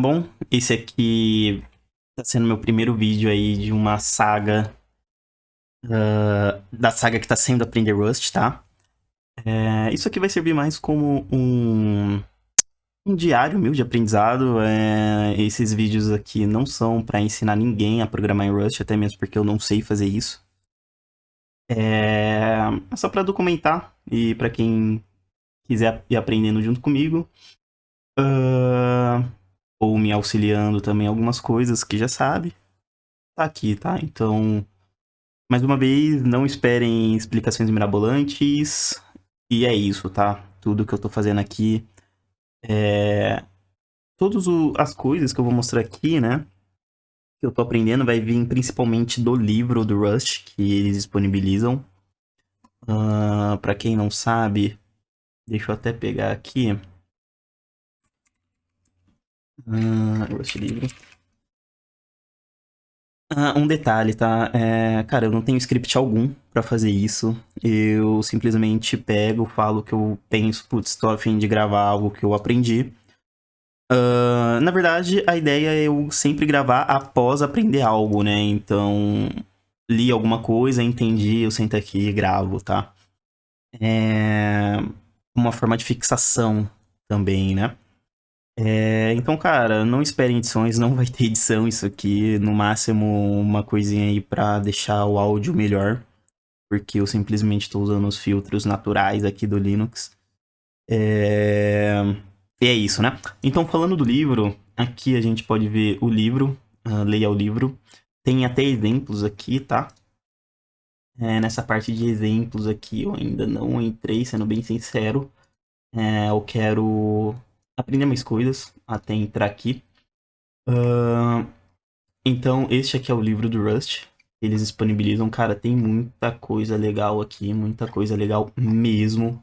Bom, esse aqui tá sendo meu primeiro vídeo aí de uma saga, da saga que tá sendo Aprender Rust, tá? Isso aqui vai servir mais como um diário meu de aprendizado. Esses vídeos aqui não são pra ensinar ninguém a programar em Rust, até mesmo porque eu não sei fazer isso. É só pra documentar e pra quem quiser ir aprendendo junto comigo. Ah, ou me auxiliando também em algumas coisas que já sabe. Tá aqui, tá? Então, mais uma vez, não esperem explicações mirabolantes. E é isso, tá? Tudo que eu tô fazendo aqui é. Todas as coisas que eu vou mostrar aqui, né? Que eu tô aprendendo vai vir principalmente do livro do Rust que eles disponibilizam. Pra quem não sabe, deixa eu até pegar aqui. Rust livro. Um detalhe, tá? Cara, eu não tenho script algum pra fazer isso. Eu simplesmente pego, falo que eu penso, putz, tô a fim de gravar algo que eu aprendi. Na verdade, a ideia é eu sempre gravar após aprender algo, né? Então, li alguma coisa, entendi, eu sento aqui e gravo, tá? É uma forma de fixação também, né? Então, cara, não esperem edições, não vai ter edição isso aqui. No máximo, uma coisinha aí pra deixar o áudio melhor. Porque eu simplesmente estou usando os filtros naturais aqui do Linux. É... E é isso, né? Então, falando do livro, aqui a gente pode ver o livro, leia o livro. Tem até exemplos aqui, tá? Nessa parte de exemplos aqui eu ainda não entrei, sendo bem sincero. Eu quero aprender mais coisas até entrar aqui. Então, este aqui é o livro do Rust. Eles disponibilizam, cara, tem muita coisa legal aqui, muita coisa legal mesmo.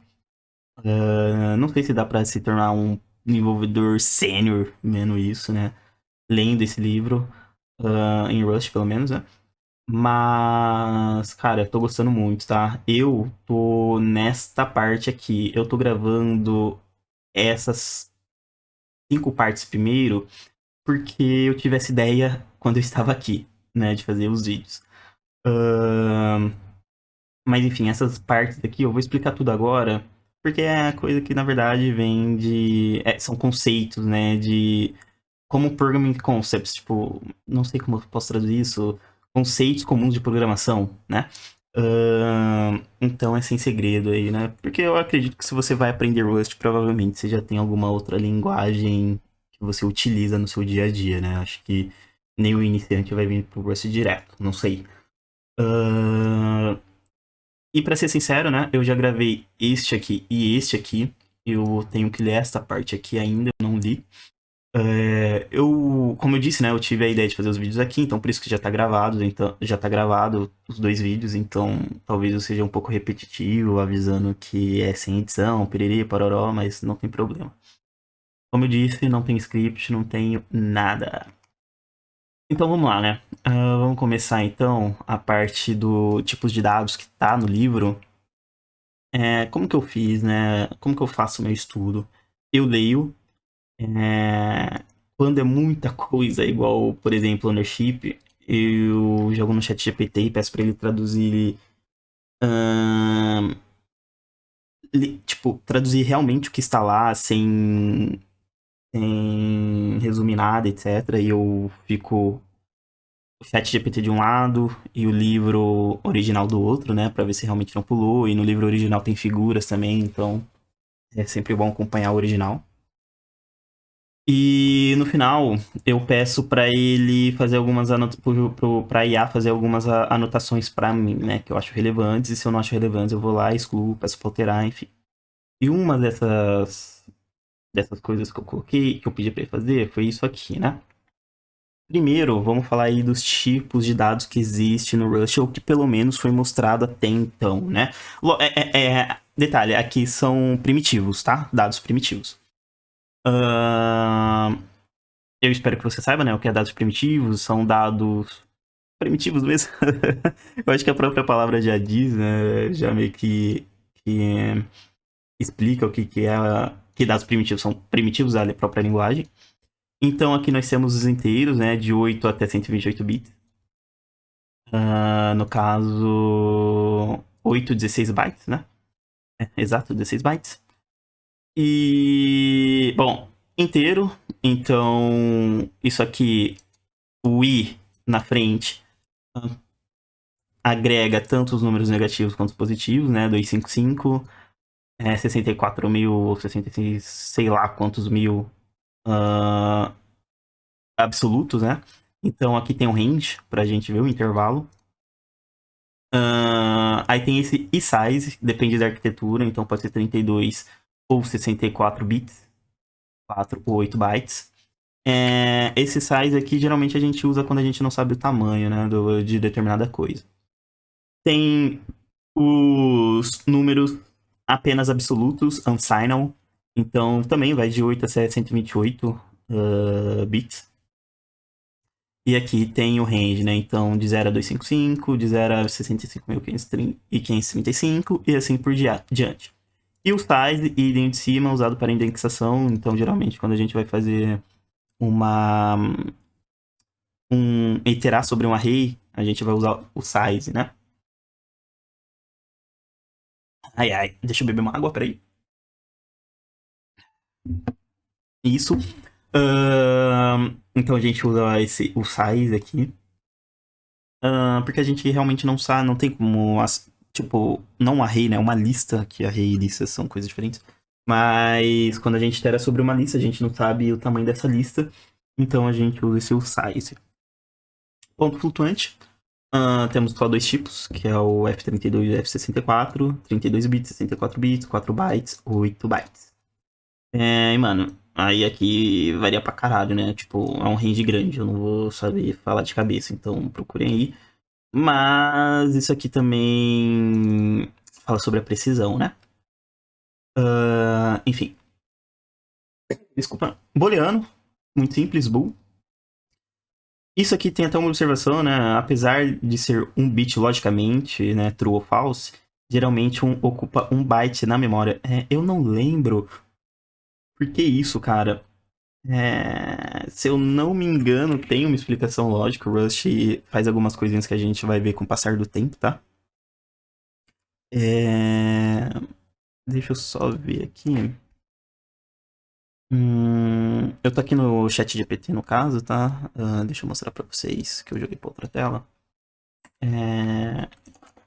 Não sei se dá pra se tornar um desenvolvedor sênior, menos isso, né? Lendo esse livro, em Rust, pelo menos, né? Mas, cara, eu tô gostando muito, tá? Eu tô nesta parte aqui. Eu tô gravando essas 5 partes primeiro, porque eu tive essa ideia quando eu estava aqui, né? De fazer os vídeos. Mas enfim, essas partes aqui eu vou explicar tudo agora, porque é coisa que na verdade vem de. São conceitos, né? De. Como programming concepts, tipo, não sei como eu posso traduzir isso, conceitos comuns de programação, né? Então é sem segredo aí, né? Porque eu acredito que se você vai aprender Rust, provavelmente você já tem alguma outra linguagem que você utiliza no seu dia a dia, né? Acho que nem o iniciante vai vir pro Rust direto, não sei. E pra ser sincero, né? Eu já gravei este aqui e este aqui. Eu tenho que ler esta parte aqui ainda, eu não li. Como eu disse, né, eu tive a ideia de fazer os vídeos aqui, então por isso que já tá gravado, então já tá gravado os 2 vídeos, então talvez eu seja um pouco repetitivo, avisando que é sem edição, piriri, pororó, mas não tem problema. Como eu disse, não tem script, não tenho nada. Então vamos lá, né? Vamos começar então a parte do tipos de dados que tá no livro. Como que eu fiz, né? Como que eu faço o meu estudo? Eu leio. Quando é muita coisa, igual, por exemplo, ownership, eu jogo no chat GPT e peço pra ele traduzir. ahn, tipo, traduzir realmente o que está lá, sem resumir nada, etc. E eu fico o chat GPT de um lado e o livro original do outro, né? Pra ver se realmente não pulou. E no livro original tem figuras também, então é sempre bom acompanhar o original. E no final, eu peço pra ele fazer algumas pra IA fazer algumas anotações pra mim, né, que eu acho relevantes, e se eu não acho relevantes, eu vou lá, excluo, peço pra alterar, enfim. E uma dessas coisas que eu coloquei, que eu pedi pra ele fazer, foi isso aqui, né? Primeiro, vamos falar aí dos tipos de dados que existe no Rust, ou que pelo menos foi mostrado até então, né? Detalhe, aqui são primitivos, tá? Dados primitivos. Ahn, Eu espero que você saiba, né? O que é dados primitivos, são dados primitivos mesmo. Eu acho que a própria palavra já diz, né? Já meio que explica o que é. Que dados primitivos são primitivos da própria linguagem. Então aqui nós temos os inteiros, né, de 8 até 128 bits. No caso, 8, 16 bytes, né? Exato, 16 bytes. E, bom, inteiro. Então, isso aqui, o i na frente, agrega tanto os números negativos quanto os positivos, né? 255, 64 mil ou 66, sei lá quantos mil uh, absolutos, né? Então aqui tem um range pra gente ver o intervalo. Aí tem esse e-size, depende da arquitetura, então pode ser 32 ou 64 bits, 4 ou 8 bytes. Esse size aqui geralmente a gente usa quando a gente não sabe o tamanho, né, de determinada coisa. Tem os números apenas absolutos, unsignable, então também vai de 8 a 128 bits. E aqui tem o range, né? Então, de 0 a 255, de 0 a 65.535 e assim por diante. E o size e idem de cima usado para indexação. Então, geralmente, quando a gente vai fazer iterar sobre um array, a gente vai usar o size, né? Ai, ai, deixa eu beber uma água, peraí. Isso. Então a gente usa o size aqui. Porque a gente realmente não sabe, não tem como. Tipo, não um array, né? Uma lista, que array e lista são coisas diferentes. Mas quando a gente itera sobre uma lista, a gente não sabe o tamanho dessa lista. Então a gente usa esse size. Ponto flutuante. Temos só dois tipos, que é o F32 e o F64. 32 bits, 64 bits, 4 bytes, 8 bytes. E, mano, aí aqui varia pra caralho, né? Tipo, é um range grande, eu não vou saber falar de cabeça, então procurem aí. Mas isso aqui também fala sobre a precisão, né? Enfim. Desculpa. Booleano. Muito simples, bool. Isso aqui tem até uma observação, né? Apesar de ser um bit logicamente, né? True ou false, geralmente ocupa um byte na memória. Eu não lembro por que isso, cara. Se eu não me engano, tem uma explicação lógica. O Rust faz algumas coisinhas que a gente vai ver com o passar do tempo, tá? Deixa eu só ver aqui. Eu tô aqui no chat GPT, no caso, tá? Deixa eu mostrar pra vocês que eu joguei pra outra tela.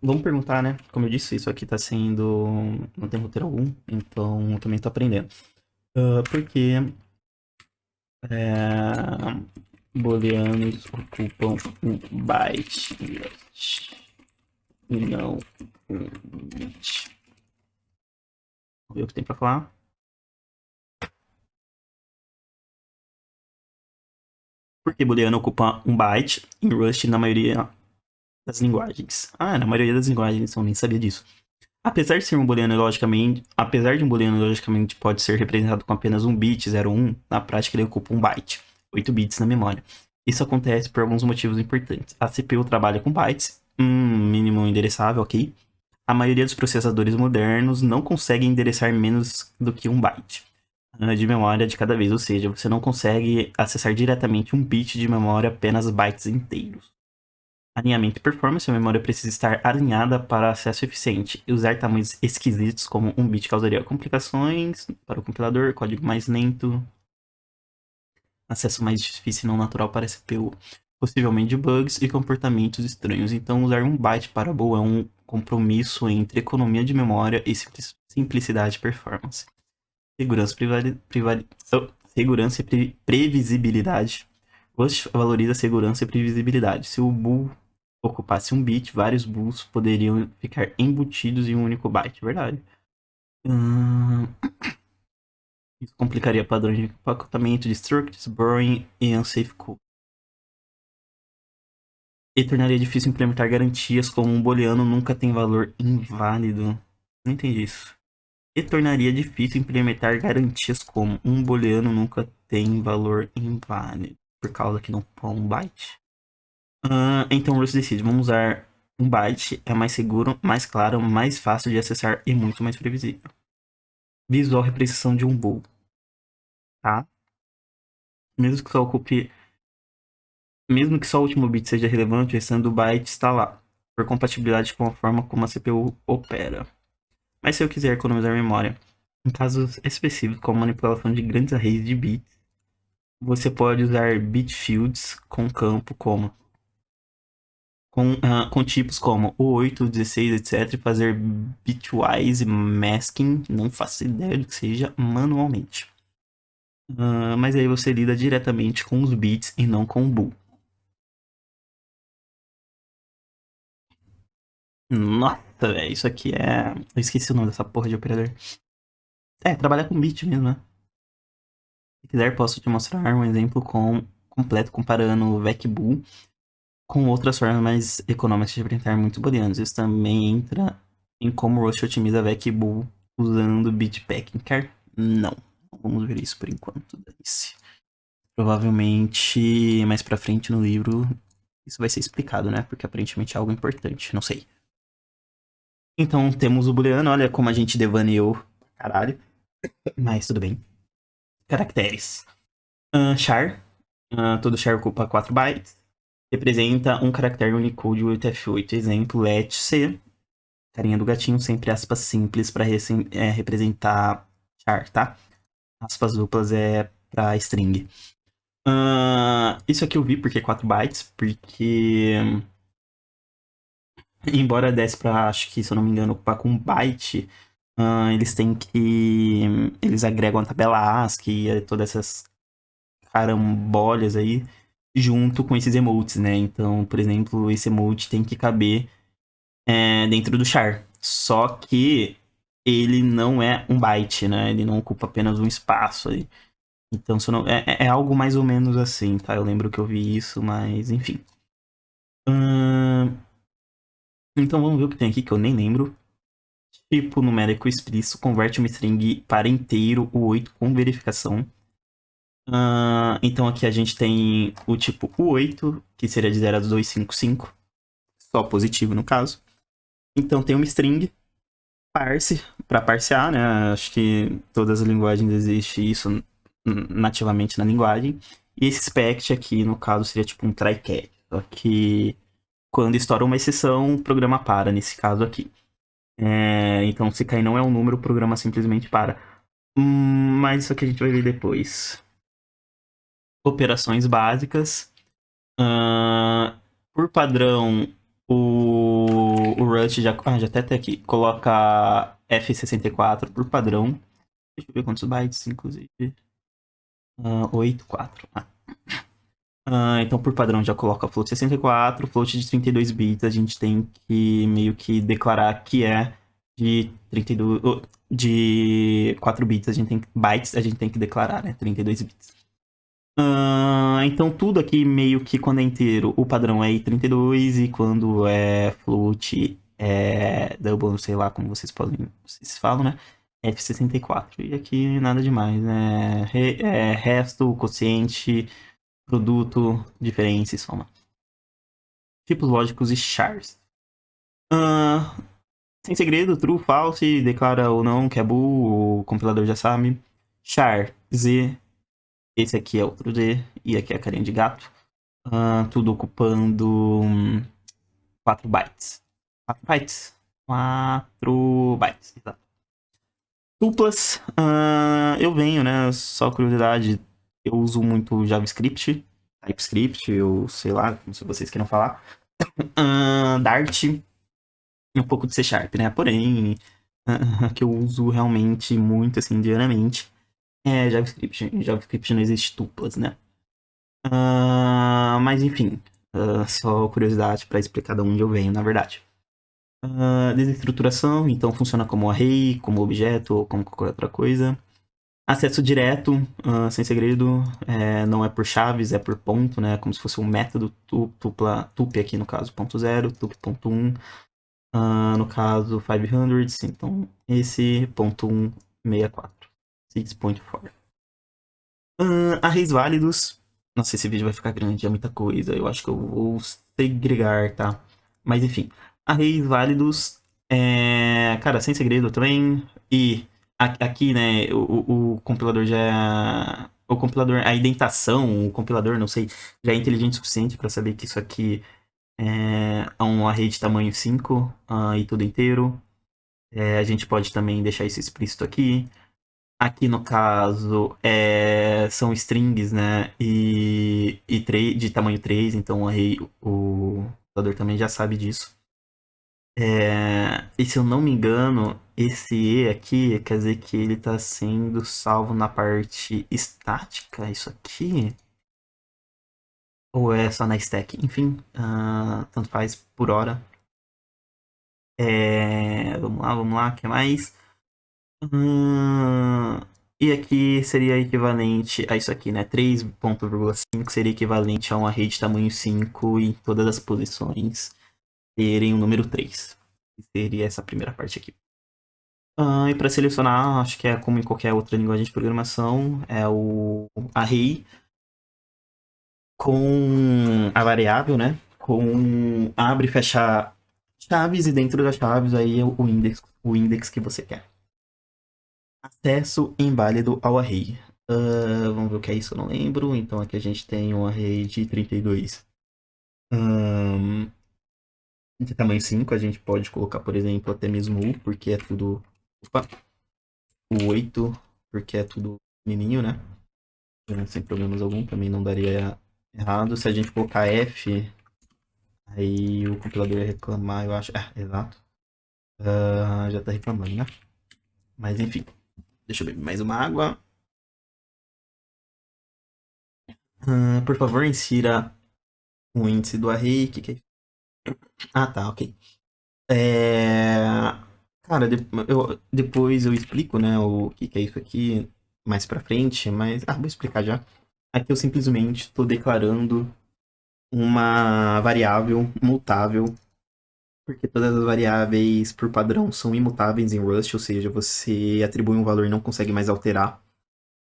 Vamos perguntar, né? Como eu disse, isso aqui tá sendo... Não tem roteiro algum, então eu também tô aprendendo. Porque booleanos ocupam um byte e não um bit. Vamos ver o que tem pra falar. Porque booleano ocupa um byte em Rust na maioria das linguagens. Na maioria das linguagens, eu nem sabia disso. Apesar de um booleano logicamente pode ser representado com apenas um bit, 0 ou 1, na prática ele ocupa um byte, 8 bits na memória. Isso acontece por alguns motivos importantes. A CPU trabalha com bytes, mínimo endereçável, ok? A maioria dos processadores modernos não conseguem endereçar menos do que um byte de memória de cada vez, ou seja, você não consegue acessar diretamente um bit de memória apenas bytes inteiros. Alinhamento e performance, a memória precisa estar alinhada para acesso eficiente. E usar tamanhos esquisitos como um bit causaria complicações para o compilador, código mais lento, acesso mais difícil e não natural para a CPU, possivelmente bugs e comportamentos estranhos. Então, usar um byte para boa é um compromisso entre economia de memória e simplicidade e performance. Segurança e previsibilidade. Rust valoriza segurança e previsibilidade. Se o bool ocupasse um bit, vários bools poderiam ficar embutidos em um único byte. Verdade. Isso complicaria padrões de empacotamento de structs, burring e unsafe code. E tornaria difícil implementar garantias como um booleano nunca tem valor inválido. Não entendi isso. E tornaria difícil implementar garantias como um booleano nunca tem valor inválido. Por causa que não põe um byte. Então o Rust decide, vamos usar um byte, é mais seguro, mais claro, mais fácil de acessar e muito mais previsível. Visual representação de um bool, tá? Mesmo que só ocupe. Mesmo que só o último bit seja relevante, o restante do byte está lá, por compatibilidade com a forma como a CPU opera. Mas se eu quiser economizar memória, em casos específicos, como manipulação de grandes arrays de bits, você pode usar bit fields com campo como com tipos como o 8, 16, etc. E fazer bitwise masking, não faço ideia do que seja, manualmente. Mas aí você lida diretamente com os bits e não com o bool. Nossa, velho, isso aqui é. Eu esqueci o nome dessa porra de operador. Trabalhar com bit mesmo, né? Se quiser, posso te mostrar um exemplo completo comparando o VecBool com outras formas mais econômicas de printar muito booleanos. Isso também entra em como o Rust otimiza VecBool usando bitpacking. Quer? Não. Vamos ver isso por enquanto. Dane-se. Provavelmente mais pra frente no livro isso vai ser explicado, né? Porque aparentemente é algo importante. Não sei. Então temos o booleano. Olha como a gente devaneou. Caralho. Mas tudo bem. Caracteres. Char. Todo char ocupa 4 bytes. Representa um caractere Unicode UTF-8. Exemplo, let C. Carinha do gatinho, sempre aspas simples para representar char, tá? Aspas duplas é para string. Isso aqui eu vi porque 4 bytes, porque embora desse pra, acho que se eu não me engano, ocupar com 1 byte, eles têm que. Eles agregam a tabela ASCII e todas essas carambolhas aí junto com esses emotes, né? Então, por exemplo, esse emote tem que caber dentro do char. Só que ele não é um byte, né? Ele não ocupa apenas um espaço aí. Então, não, é algo mais ou menos assim, tá? Eu lembro que eu vi isso, mas enfim. Então vamos ver o que tem aqui que eu nem lembro. Tipo numérico explícito converte uma string para inteiro o 8 com verificação. Então aqui a gente tem o tipo U8, que seria de 0 a 255. Só positivo no caso. Então tem uma string parse, para parsear, né? Acho que todas as linguagens existe isso nativamente na linguagem. E esse spect aqui, no caso, seria tipo um try-catch. Só que quando estoura uma exceção, o programa para, nesse caso aqui. Então, se cair não é um número, o programa simplesmente para. Mas isso aqui a gente vai ver depois. Operações básicas. Por padrão, o Rust já até tá aqui. Coloca F64 por padrão. Deixa eu ver quantos bytes, inclusive. 8, 4. Então, por padrão, já coloca float 64. Float de 32 bits, a gente tem que meio que declarar que é de 32... de 4 bits, bytes, a gente tem que declarar, né? 32 bits. Então, tudo aqui meio que quando é inteiro, o padrão é i32 e quando é float é double, sei lá como vocês falam, né? F64. E aqui nada demais, né? Resto, quociente, produto, diferença e soma. Tipos lógicos e chars. Sem segredo, true, false, declara ou não que é bool, o compilador já sabe. Char, z, esse aqui é outro z, e aqui é a carinha de gato. Tudo ocupando 4 bytes. 4 bytes? 4 bytes, exato. Duplas, eu venho, né? Só curiosidade, eu uso muito JavaScript, TypeScript, ou sei lá, como se vocês queiram falar. Dart e um pouco de C Sharp, né? Porém, que eu uso realmente muito, assim, diariamente, é JavaScript. Em JavaScript não existe duplas, né? Mas enfim, só curiosidade para explicar de onde eu venho, na verdade. Desestruturação, então funciona como array, como objeto ou como qualquer outra coisa. Acesso direto, sem segredo, não é por chaves, é por ponto, né? Como se fosse um método tup aqui no caso, ponto 0, tup.1, no caso 500, então esse ponto 164, 6.4. Arrays válidos, nossa, esse vídeo vai ficar grande, é muita coisa, eu acho que eu vou segregar, tá? Mas enfim, arrays válidos, cara, sem segredo também, e aqui, né, o compilador já o compilador, a indentação, o compilador, não sei, já é inteligente o suficiente para saber que isso aqui é um array de tamanho 5 e tudo inteiro. A gente pode também deixar isso explícito aqui. Aqui no caso são strings, né? De tamanho 3, então o computador também já sabe disso. E se eu não me engano, esse E aqui quer dizer que ele está sendo salvo na parte estática, isso aqui? Ou é só na stack? Enfim, tanto faz por hora. Vamos lá, o que mais? E aqui seria equivalente a isso aqui, né? 3.5 seria equivalente a uma array de tamanho 5 em todas as posições terem o número 3. Seria essa primeira parte aqui. E para selecionar, acho que é como em qualquer outra linguagem de programação, é o array com a variável, né? Com abre e fecha chaves e dentro das chaves aí é o index que você quer. Acesso inválido ao array. Vamos ver o que é isso, eu não lembro. Então aqui a gente tem um array de 32. De tamanho 5, a gente pode colocar, por exemplo, até mesmo U, porque é tudo... Opa! O 8, porque é tudo pequenininho, né? Sem problemas algum, também não daria errado. Se a gente colocar F, aí o compilador ia reclamar, eu acho. Exato. Já tá reclamando, né? Mas enfim. Deixa eu beber mais uma água. Por favor, insira o índice do array. Que é... tá, ok. Cara, depois eu explico, né, o que é isso aqui mais pra frente, mas... vou explicar já. Aqui eu simplesmente estou declarando uma variável mutável, porque todas as variáveis, por padrão, são imutáveis em Rust, ou seja, você atribui um valor e não consegue mais alterar.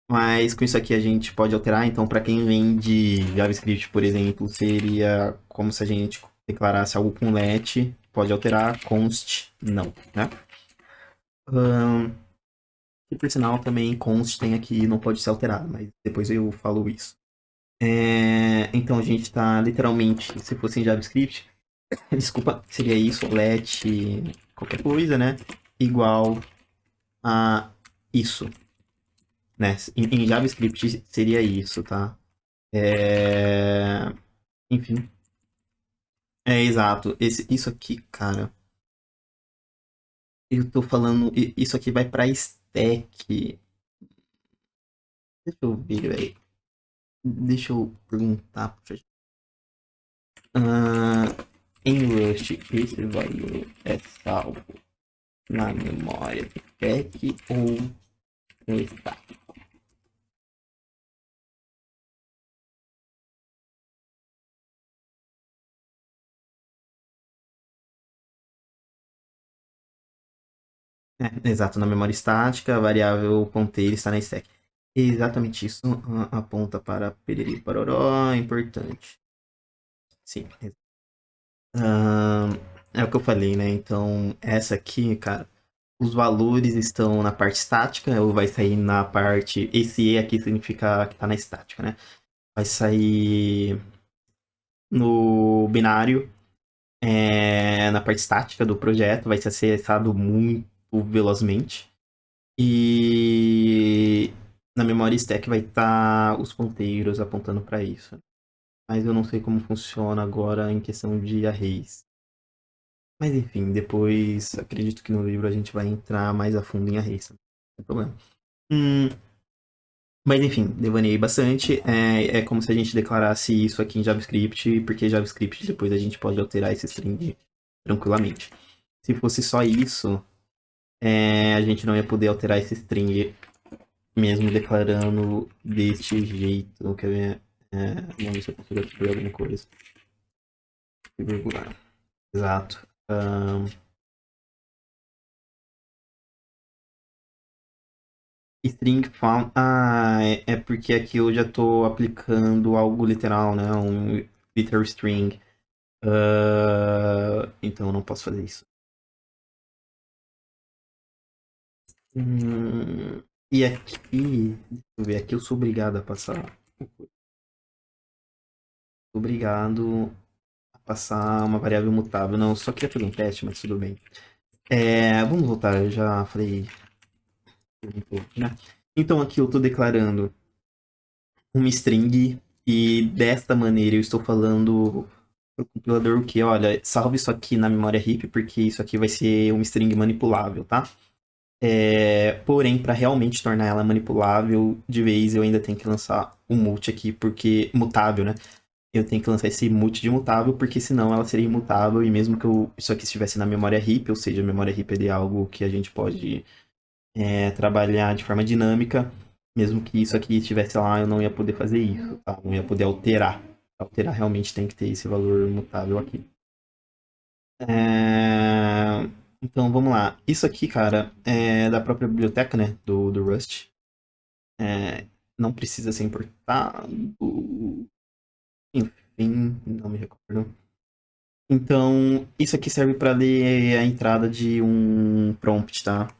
Mas com isso aqui a gente pode alterar, então para quem vem de JavaScript, por exemplo, seria como se a gente declarasse algo com let, pode alterar, const, não, né? E por sinal também const tem aqui, não pode ser alterado, mas depois eu falo isso. Então a gente está literalmente, se fosse em JavaScript, desculpa, seria isso, let qualquer coisa, né? Igual a isso, né? Em JavaScript seria isso, tá? Enfim. Exato. Isso aqui, cara. Eu tô falando. Isso aqui vai pra stack. Deixa eu ver, velho. Deixa eu perguntar. Em Rust, esse valor é salvo na memória stack ou no stack? Exato, na memória estática, a variável ponteiro está na stack. Exatamente isso aponta para periri pororó, importante. Sim. É o que eu falei, né? Então, essa aqui, cara, os valores estão na parte estática, ou vai sair na parte. Esse E aqui significa que está na estática, né? Vai sair no binário, na parte estática do projeto, vai ser acessado muito velozmente. E na memória stack vai estar os ponteiros apontando para isso. Mas eu não sei como funciona agora em questão de arrays. Mas enfim, depois acredito que no livro a gente vai entrar mais a fundo em arrays. Não tem problema. Mas enfim, devaneei bastante. É como se a gente declarasse isso aqui em JavaScript, porque JavaScript depois a gente pode alterar esse string tranquilamente. Se fosse só isso, a gente não ia poder alterar esse string mesmo declarando deste jeito. Quer ver? Vamos ver se eu consigo atribuir alguma coisa. Exato. String found. É porque aqui eu já estou aplicando algo literal, né? Um literal string. Então eu não posso fazer isso. E aqui, deixa eu ver, aqui eu sou obrigado a passar. Obrigado a passar uma variável mutável. Não, eu só queria fazer um teste, mas tudo bem. Vamos voltar, eu já falei um pouco, né? Então aqui eu estou declarando uma string e desta maneira eu estou falando pro compilador que, olha, salve isso aqui na memória heap porque isso aqui vai ser uma string manipulável, tá? Porém, para realmente tornar ela manipulável de vez, eu ainda tenho que lançar um mult aqui, porque mutável, né? Eu tenho que lançar esse mult de mutável, porque senão ela seria imutável, e mesmo que isso aqui estivesse na memória heap, ou seja, a memória heap é algo que a gente pode trabalhar de forma dinâmica, mesmo que isso aqui estivesse lá, eu não ia poder fazer isso, tá? Não ia poder alterar. Alterar realmente tem que ter esse valor mutável aqui. Então vamos lá. Isso aqui, cara, é da própria biblioteca, né? Do Rust. Não precisa ser importado. Enfim, não me recordo. Então, isso aqui serve para ler a entrada de um prompt, tá?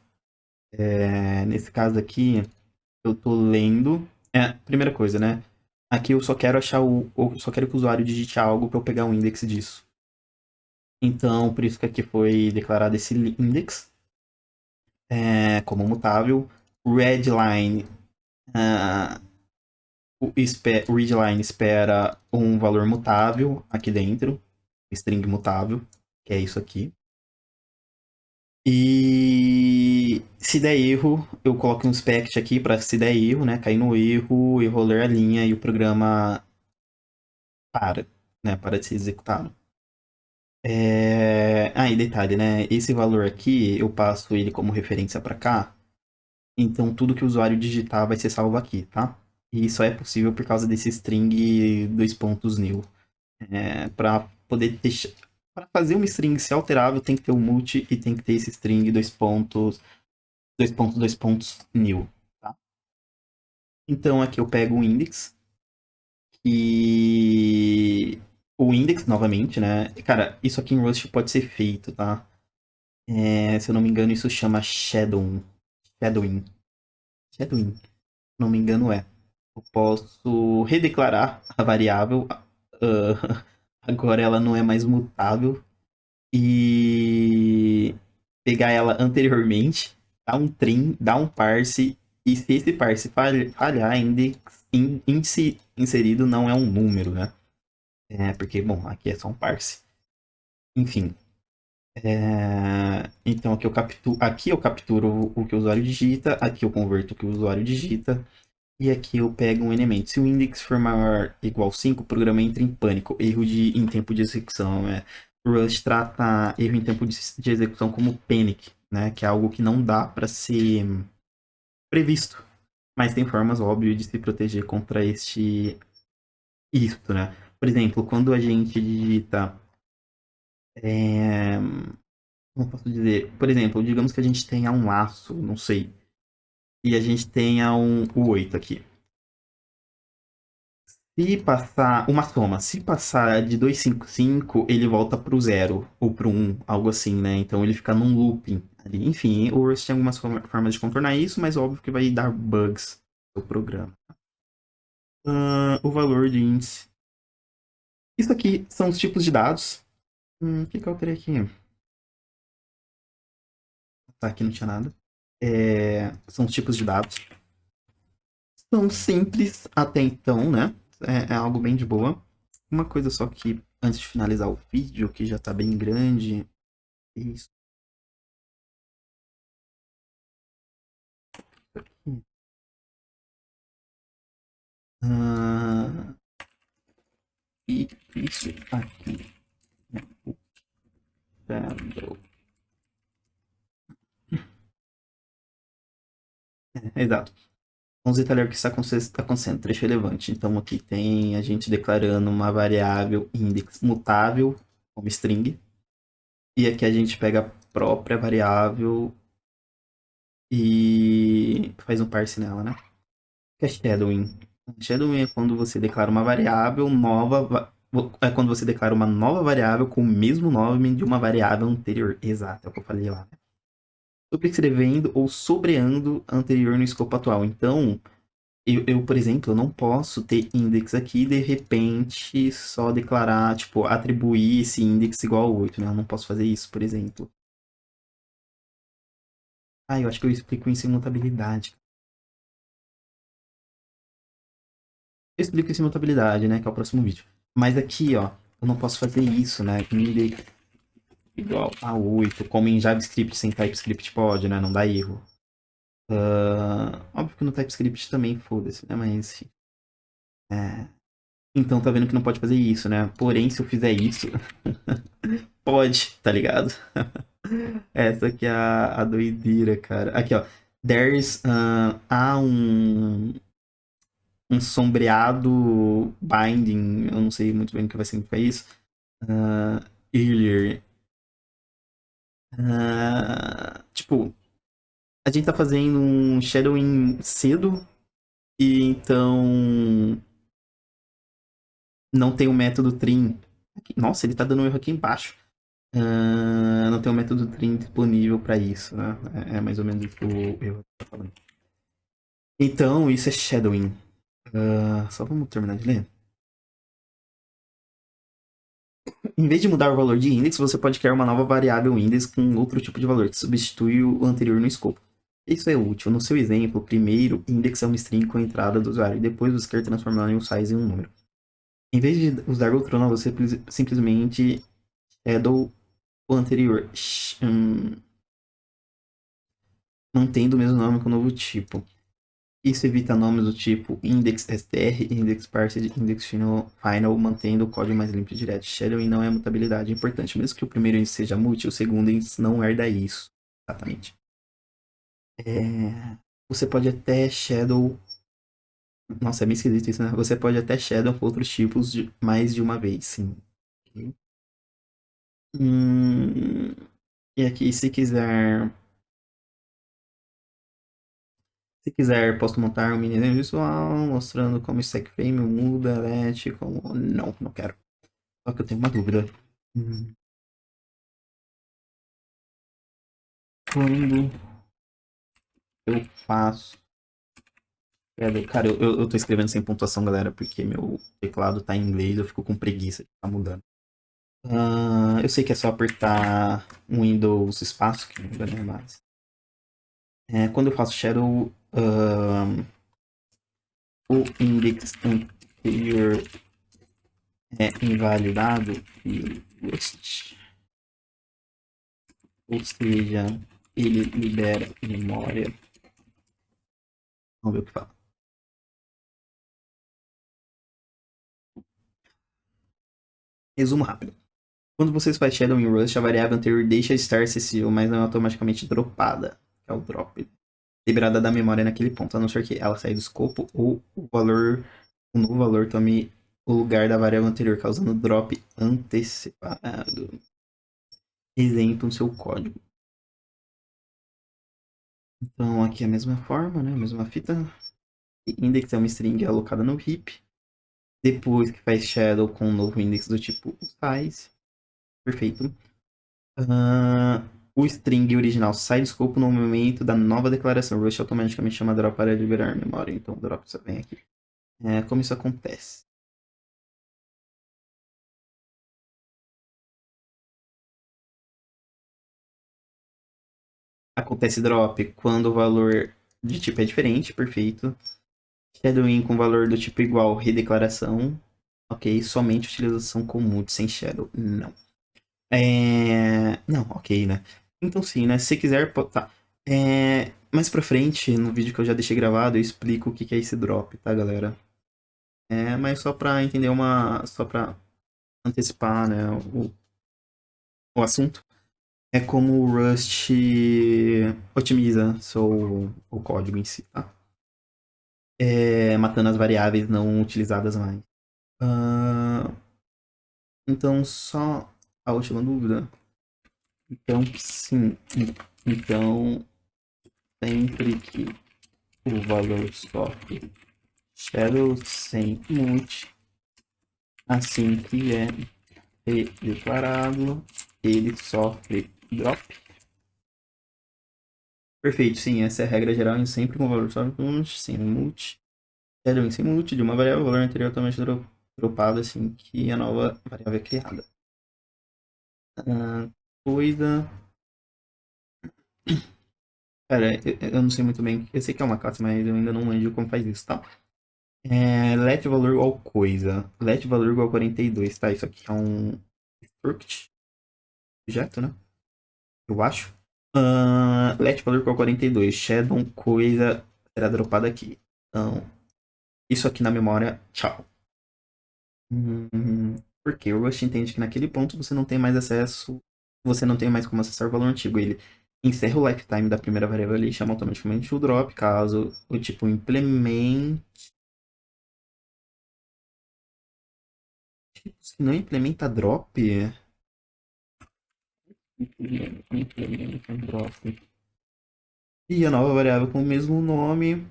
Nesse caso aqui, eu tô lendo. Primeira coisa, né? Aqui eu só quero achar eu só quero que o usuário digite algo para eu pegar o index disso. Então, por isso que aqui foi declarado esse index como mutável. Readline, ah, o readline espera um valor mutável aqui dentro, string mutável, que é isso aqui. E se der erro, eu coloco um inspect aqui para se der erro, né? Cair no erro, eu rolar a linha e o programa para, né? Para de ser executado. E detalhe, né? Esse valor aqui, eu passo ele como referência para cá. Então, tudo que o usuário digitar vai ser salvo aqui, tá? E só é possível por causa desse string dois pontos new. Para poder deixar... Para fazer uma string ser alterável, tem que ter o multi e tem que ter esse string dois pontos new, tá? Então, aqui eu pego o index e... O index, novamente, né? Cara, isso aqui em Rust pode ser feito, tá? Se eu não me engano, isso chama shadowing. Shadowing. Shadowing. Se não me engano, é. Eu posso redeclarar a variável. Agora ela não é mais mutável. E pegar ela anteriormente, dar um trim, dar um parse. E se esse parse falhar, índice inserido não é um número, né? Porque, bom, aqui é só um parse. Enfim. Então aqui eu capturo o que o usuário digita, aqui eu converto o que o usuário digita, e aqui eu pego um elemento. Se o index for maior ou igual a 5, o programa entra em pânico. Erro em tempo de execução. Rust trata erro em tempo de execução como panic, né? Que é algo que não dá para ser previsto. Mas tem formas, óbvio, de se proteger contra isto, né? Por exemplo, quando a gente digita... Como posso dizer? Por exemplo, digamos que a gente tenha um laço, não sei, e a gente tenha o 8 aqui. Se passar uma soma, se passar de 255, ele volta pro 0 ou pro 1, algo assim, né? Então ele fica num looping ali. Enfim, o Rust tem algumas formas de contornar isso, mas óbvio que vai dar bugs no programa. O valor de índice. Isso aqui são os tipos de dados. O que eu alterei aqui? Tá, aqui não tinha nada. São os tipos de dados. São simples até então, né? É algo bem de boa. Uma coisa só que, antes de finalizar o vídeo, que já tá bem grande. Isso aqui. Ah, e isso aqui. Né? O shadow. Exato. Vamos detalhar o que está acontecendo. Trecho relevante. Então aqui tem a gente declarando uma variável index mutável como string. E aqui a gente pega a própria variável e faz um parse nela, né? Que é shadowing. Shadowing é quando você declara uma variável nova. É quando você declara uma nova variável com o mesmo nome de uma variável anterior. Exato, é o que eu falei lá. Sobrescrevendo ou sobreando anterior no escopo atual. Então, por exemplo, eu não posso ter index aqui e de repente só declarar, tipo, atribuir esse index igual a 8, né? Eu não posso fazer isso, por exemplo. Ah, eu acho que eu explico isso em mutabilidade. Eu explico isso em mutabilidade, né? Que é o próximo vídeo. Mas aqui, ó, eu não posso fazer isso, né? Index igual a 8, como em JavaScript sem TypeScript pode, né? Não dá erro. Óbvio que no TypeScript também, foda-se, né? Mas. É... Então tá vendo que não pode fazer isso, né? Porém, se eu fizer isso, pode, tá ligado? Essa aqui é a doideira, cara. Aqui, ó. Há um sombreado binding, eu não sei muito bem o que vai significar isso. Earlier. Tipo, a gente tá fazendo um shadowing cedo, e então não tem o método trim. Nossa, ele tá dando um erro aqui embaixo. Não tem um método trim disponível para isso, né? É mais ou menos isso que eu tô falando. Então, isso é shadowing. Só vamos terminar de ler. Em vez de mudar o valor de index, você pode criar uma nova variável index com outro tipo de valor, que substitui o anterior no escopo. Isso é útil. No seu exemplo, primeiro, index é uma string com a entrada do usuário, e depois você quer transformar um size em um número. Em vez de usar outro nome, você simplesmente shadow o anterior, mantendo o mesmo nome com o novo tipo. Isso evita nomes do tipo index.str, index.parsed, index.final, mantendo o código mais limpo e direto. Shadowing não é mutabilidade, é importante. Mesmo que o primeiro index seja multi, o segundo index não herda isso. Exatamente. Você pode até shadow... Nossa, é meio esquisito isso, né? Você pode até shadow outros tipos mais de uma vez, sim. Ok. E aqui, se quiser, posso montar um mini desenho visual mostrando como o stack frame muda, let, como... Não, não quero. Só que eu tenho uma dúvida. Hum, Quando eu faço... Cara, eu tô escrevendo sem pontuação, galera, porque meu teclado tá em inglês, eu fico com preguiça de ficar mudando. Eu sei que é só apertar um Windows espaço, que não é mais. Quando eu faço shadow, o index anterior é invalidado e Rust. Ou seja, ele libera memória. Vamos ver o que fala. Resumo rápido. Quando você faz Shadow em Rust, a variável anterior deixa de estar acessível, mas não é automaticamente dropada, que é o drop. Liberada da memória naquele ponto, a não ser que ela saia do escopo ou o novo valor tome o lugar da variável anterior, causando drop antecipado. Exemplo no seu código. Então aqui é a mesma forma, né? A mesma fita. Index é uma string alocada no heap. Depois que faz shadow com um novo index do tipo size. Perfeito. O string original sai do escopo no momento da nova declaração. Rust automaticamente chama drop para liberar memória. Então o drop só vem aqui. Como isso acontece? Acontece drop quando o valor de tipo é diferente, perfeito. Shadowing com valor do tipo igual, redeclaração. Ok, somente utilização comum, sem shadow. Não. Não, ok, né? Então sim, né? Se quiser, tá. Mais pra frente, no vídeo que eu já deixei gravado, eu explico o que é esse drop, tá, galera? Mas só pra entender só pra antecipar, né, o assunto. É como o Rust otimiza o código em si, tá? Matando as variáveis não utilizadas mais. Ah, então, só a última dúvida. Então, sim. Então, sempre que o valor sofre shadow sem multi, assim que é declarado, ele sofre drop. Perfeito, sim, essa é a regra geral em sempre com valor sólido, sem multi. Shadow sem multi de uma variável, o valor anterior totalmente dropado assim que a nova variável é criada. Ah, coisa. Cara, eu não sei muito bem. Eu sei que é uma classe, mas eu ainda não manjo como faz isso, tá? Let valor igual coisa. Let valor igual 42, tá? Isso aqui é um struct, objeto, né? Eu acho. Let valor igual 42. Shadow coisa será dropada aqui. Então, isso aqui na memória, tchau. Porque o Rust entende que naquele ponto você não tem mais acesso, você não tem mais como acessar o valor antigo. Ele encerra o lifetime da primeira variável ali e chama automaticamente o drop, caso o tipo implemente. Se não implementa drop. Implementa drop. E a nova variável com o mesmo nome.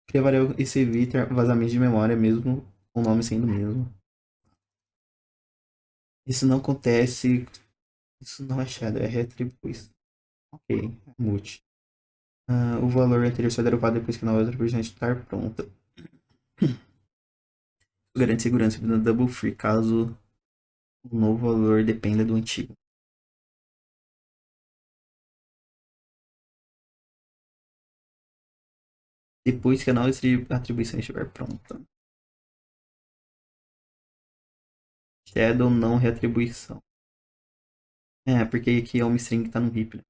Cria a variável e se evita vazamento de memória, mesmo com o nome sendo o mesmo. Isso não acontece. Isso não é shadow, é retribuição. Ok, é mute. O valor anterior será dropado depois que a nova atribuição estar pronta. Garante segurança do double free, caso o novo valor dependa do antigo. Depois que a nova atribuição estiver pronta. Shadow não reatribuição. Porque aqui é uma string que tá no heap. Né?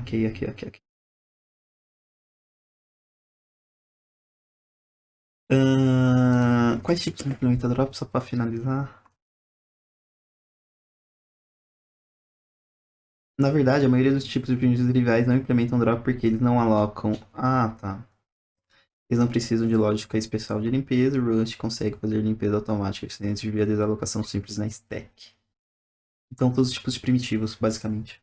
Ok. Quais tipos de implementa drop, só pra finalizar? Na verdade, a maioria dos tipos de primitivos triviais não implementam drop porque eles não alocam. Ah, tá. Eles não precisam de lógica especial de limpeza. O Rust consegue fazer limpeza automática eficiente via desalocação simples na stack. Então, todos os tipos de primitivos, basicamente.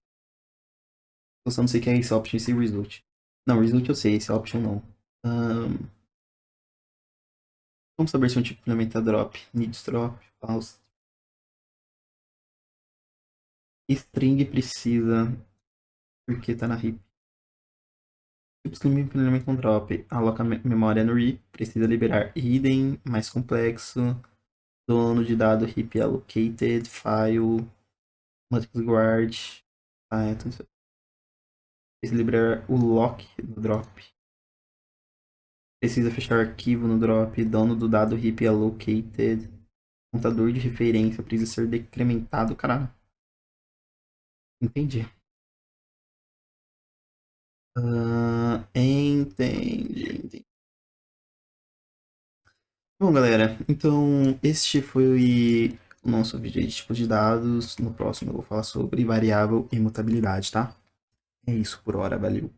Eu só não sei o que é esse option e esse result. Não, result eu sei, esse option não. Ahn, Vamos saber se um tipo implementa drop. Needs drop, pause. String precisa, porque tá na heap. Tipos que implementam drop. Aloca memória no REAP, precisa liberar hidden, mais complexo. Dono de dado heap allocated, file, multi-guard. Então precisa liberar o lock do drop. Precisa fechar arquivo no drop. Dono do dado heap allocated. Contador de referência precisa ser decrementado, caralho. Entendi. Entendi. Bom, galera, então este foi o nosso vídeo de tipos de dados. No próximo eu vou falar sobre variável e mutabilidade, tá? É isso por hora, valeu.